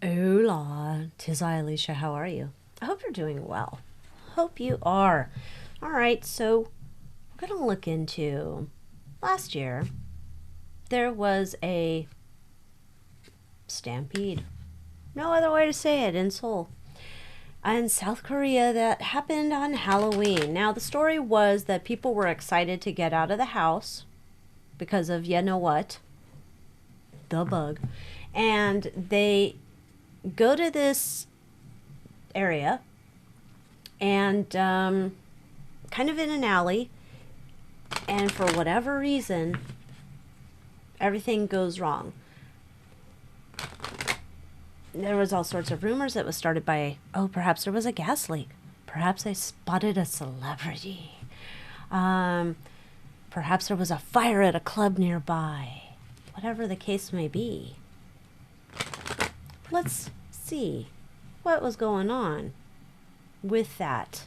Hola, 'tis I, Alicia. How are you? I hope you're doing well. Hope you are. All right, so we're going to look into last year. There was a stampede. No other way to say it in Seoul. In South Korea that happened on Halloween. Now, the story was that people were excited to get out of the house because of, you know what? The bug. And they go to this area and kind of in an alley, and for whatever reason everything goes wrong. There was all sorts of rumors that was started by, perhaps there was a gas leak, perhaps they spotted a celebrity, perhaps there was a fire at a club nearby. Whatever the case may be, let's see what was going on with that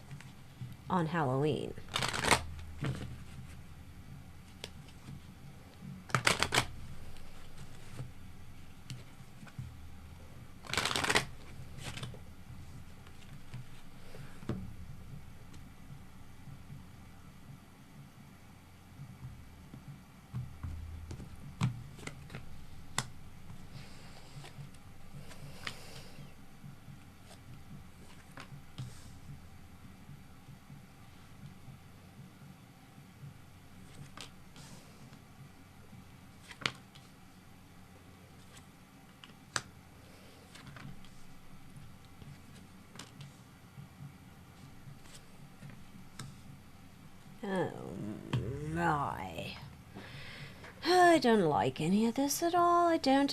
on Halloween. Oh my. I don't like any of this at all. I don't.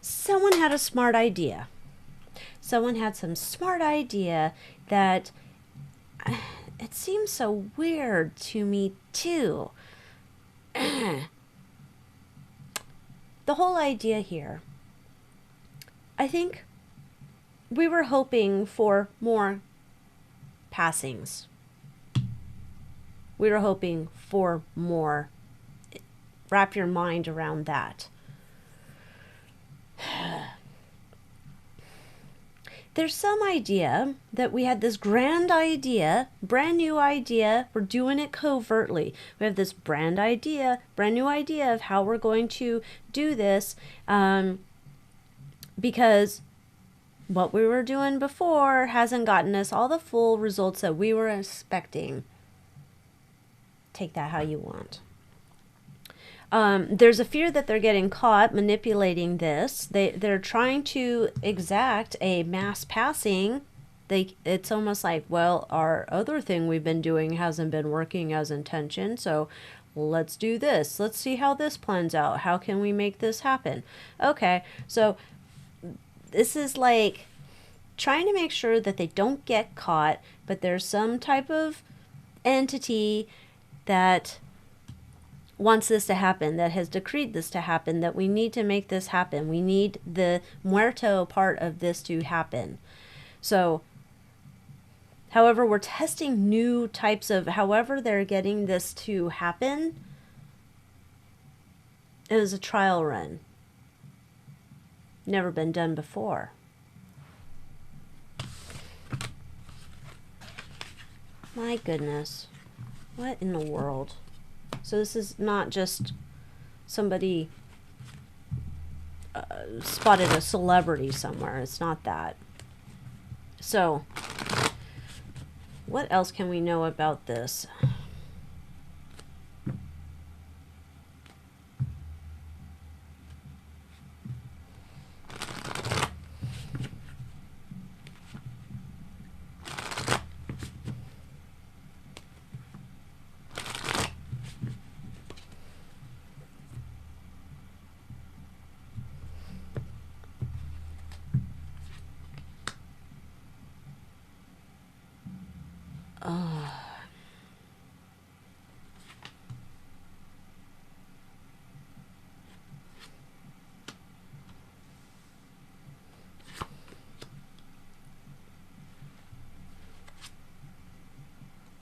Someone had a smart idea. Someone had some smart idea that it seems so weird to me too. The whole idea here, I think we were hoping for more passings. We were hoping for more. Wrap your mind around that. There's some idea that we had this grand idea, brand new idea. We're doing it covertly. We have this brand new idea of how we're going to do this, because what we were doing before hasn't gotten us all the full results that we were expecting. Take that how you want. There's a fear that they're getting caught manipulating this. They're trying to exact a mass passing. It's almost like, well, our other thing we've been doing hasn't been working as intention, so let's do this. Let's see how this plans out. How can we make this happen? Okay, so this is like trying to make sure that they don't get caught, but there's some type of entity that wants this to happen, that has decreed this to happen, that we need to make this happen. We need the muerto part of this to happen. So, however, we're testing new types of, however they're getting this to happen. It was a trial run. Never been done before. My goodness. What in the world? So this is not just somebody spotted a celebrity somewhere. It's not that. So, what else can we know about this?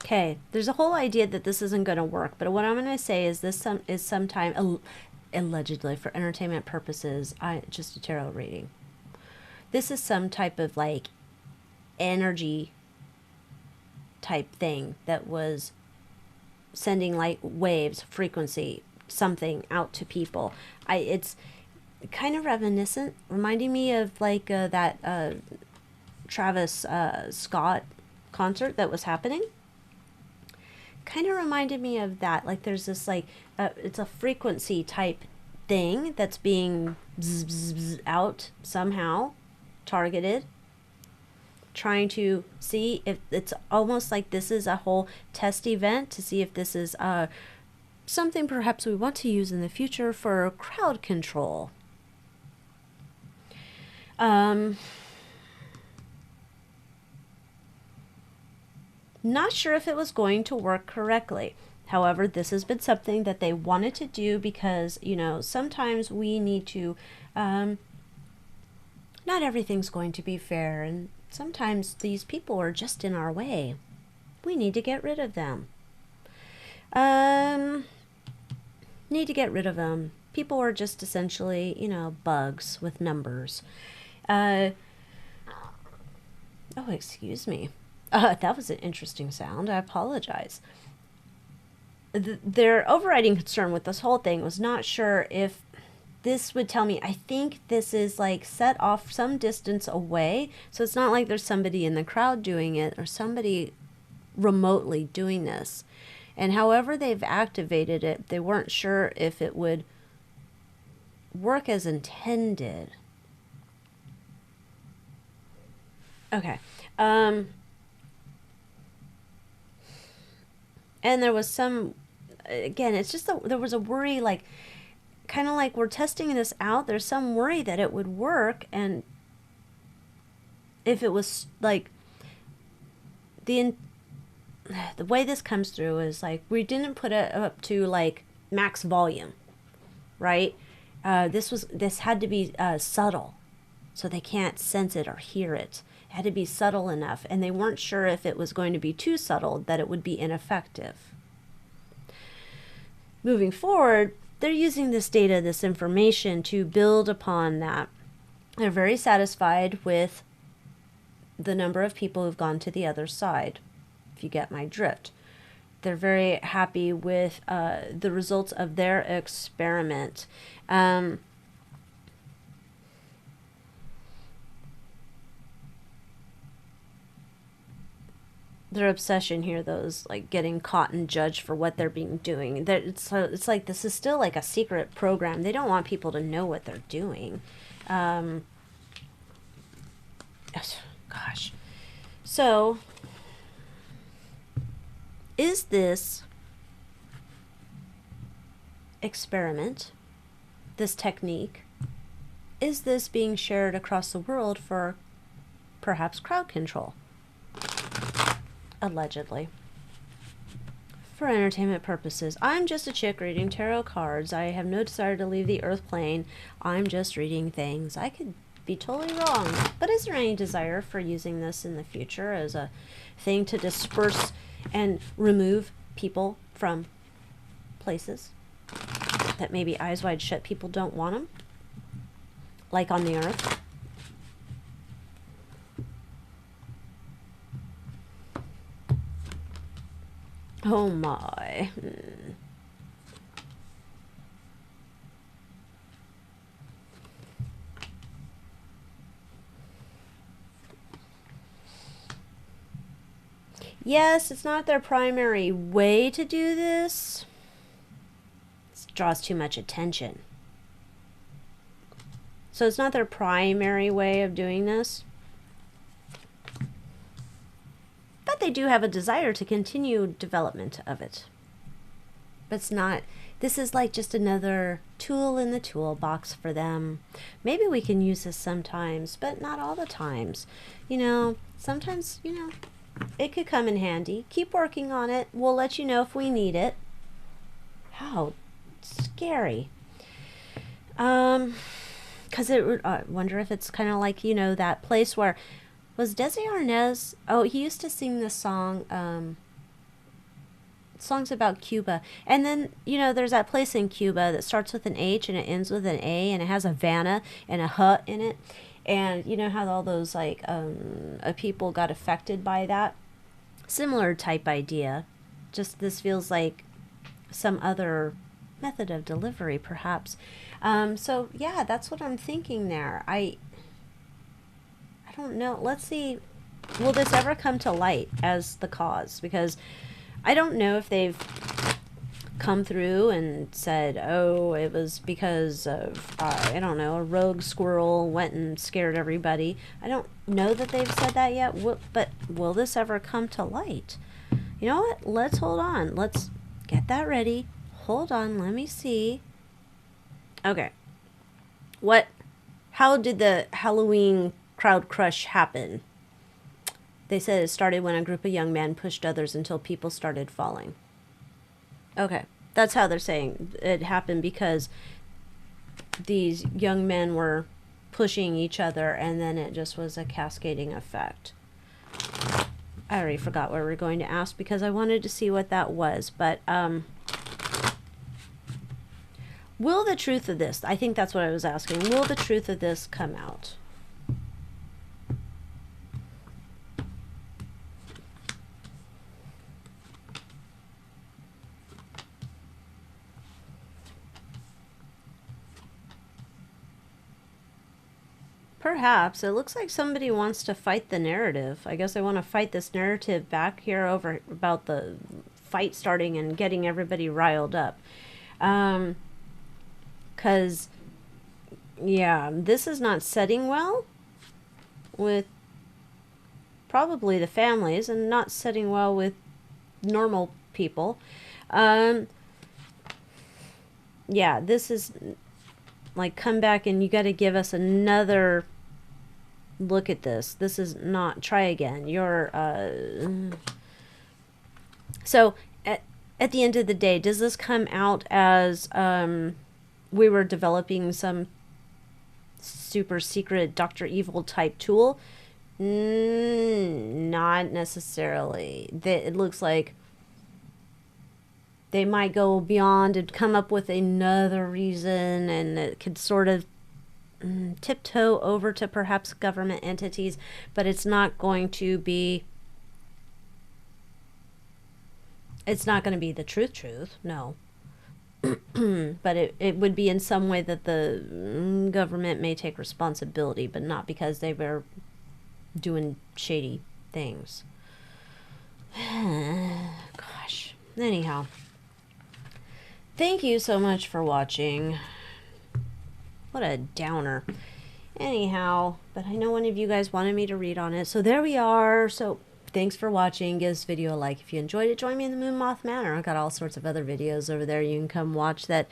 Okay, there's a whole idea that this isn't going to work, but what I'm going to say is sometime allegedly for entertainment purposes, just a tarot reading. This is some type of like energy type thing that was sending light waves, frequency, something out to people. It's kind of reminiscent, reminding me of like that Travis Scott concert that was happening. Kind of reminded me of that. Like there's this like it's a frequency type thing that's being bzz, bzz, bzz out somehow, targeted, trying to see if it's almost like this is a whole test event to see if this is something perhaps we want to use in the future for crowd control. Not sure if it was going to work correctly. However, this has been something that they wanted to do because, you know, sometimes we need to, not everything's going to be fair, and sometimes these people are just in our way. We need to get rid of them. Need to get rid of them. People are just essentially, you know, bugs with numbers. Oh, excuse me. That was an interesting sound. I apologize. Their overriding concern with this whole thing was not sure if this would tell me, I think this is like set off some distance away. So it's not like there's somebody in the crowd doing it or somebody remotely doing this. And however they've activated it, they weren't sure if it would work as intended. Okay. And there was some, again, it's just there was a worry, like, kind of like we're testing this out. There's some worry that it would work. And if it was like, the way this comes through is like, we didn't put it up to like max volume, right? This had to be subtle, so they can't sense it or hear it. It had to be subtle enough, and they weren't sure if it was going to be too subtle that it would be ineffective. Moving forward, they're using this data, this information, to build upon that. They're very satisfied with the number of people who've gone to the other side, if you get my drift. They're very happy with the results of their experiment. Their obsession here, though, is like getting caught and judged for what they're being doing. It's like this is still like a secret program. They don't want people to know what they're doing. Gosh. So, is this experiment, this technique, is this being shared across the world for perhaps crowd control? Allegedly. For entertainment purposes. I'm just a chick reading tarot cards. I have no desire to leave the earth plane. I'm just reading things. I could be totally wrong. But is there any desire for using this in the future as a thing to disperse and remove people from places that maybe eyes wide shut people don't want them? Like on the earth? Oh my. Yes, it's not their primary way to do this. It draws too much attention. So it's not their primary way of doing this. But they do have a desire to continue development of it. But it's not, this is like just another tool in the toolbox for them. Maybe we can use this sometimes, but not all the times. You know, sometimes, you know, it could come in handy. Keep working on it. We'll let you know if we need it. How scary. Because I wonder if it's kind of like, you know, that place where, was Desi Arnaz, oh, he used to sing this song, song's about Cuba. And then, you know, there's that place in Cuba that starts with an H and it ends with an A, and it has a Havana and a hut in it. And you know how all those like people got affected by that? Similar type idea. Just this feels like some other method of delivery, perhaps. So yeah, that's what I'm thinking there. I don't know. Let's see. Will this ever come to light as the cause? Because I don't know if they've come through and said, oh, it was because of, I don't know, a rogue squirrel went and scared everybody. I don't know that they've said that yet, but will this ever come to light? You know what? Let's hold on. Let's get that ready. Hold on. Let me see. Okay. How did the Halloween crowd crush happen? They said it started when a group of young men pushed others until people started falling. Okay, that's how they're saying it happened, because these young men were pushing each other, and then it just was a cascading effect. I already forgot what we were going to ask because I wanted to see what that was, but will the truth of this, I think that's what I was asking, will the truth of this come out? Perhaps. It looks like somebody wants to fight the narrative. I guess I want to fight this narrative back here over about the fight starting and getting everybody riled up. 'Cause yeah, this is not setting well with probably the families, and not setting well with normal people. Yeah, this is like, come back and you got to give us another look at this. This is not, try again. You're so at the end of the day, does this come out as we were developing some super secret Dr. Evil type tool? Not necessarily. It looks like they might go beyond and come up with another reason, and it could sort of tiptoe over to perhaps government entities, but it's not going to be, it's not going to be the truth, no. But it would be in some way that the government may take responsibility, but not because they were doing shady things. Gosh. Anyhow, thank you so much for watching. What a downer. Anyhow, but I know one of you guys wanted me to read on it, so there we are. So thanks for watching. Give this video a like if you enjoyed it. Join me in the Moon Moth Manor. I've got all sorts of other videos over there you can come watch that,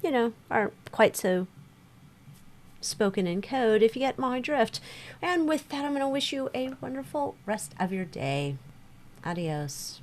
you know, aren't quite so spoken in code, if you get my drift. And with that, I'm going to wish you a wonderful rest of your day. Adios.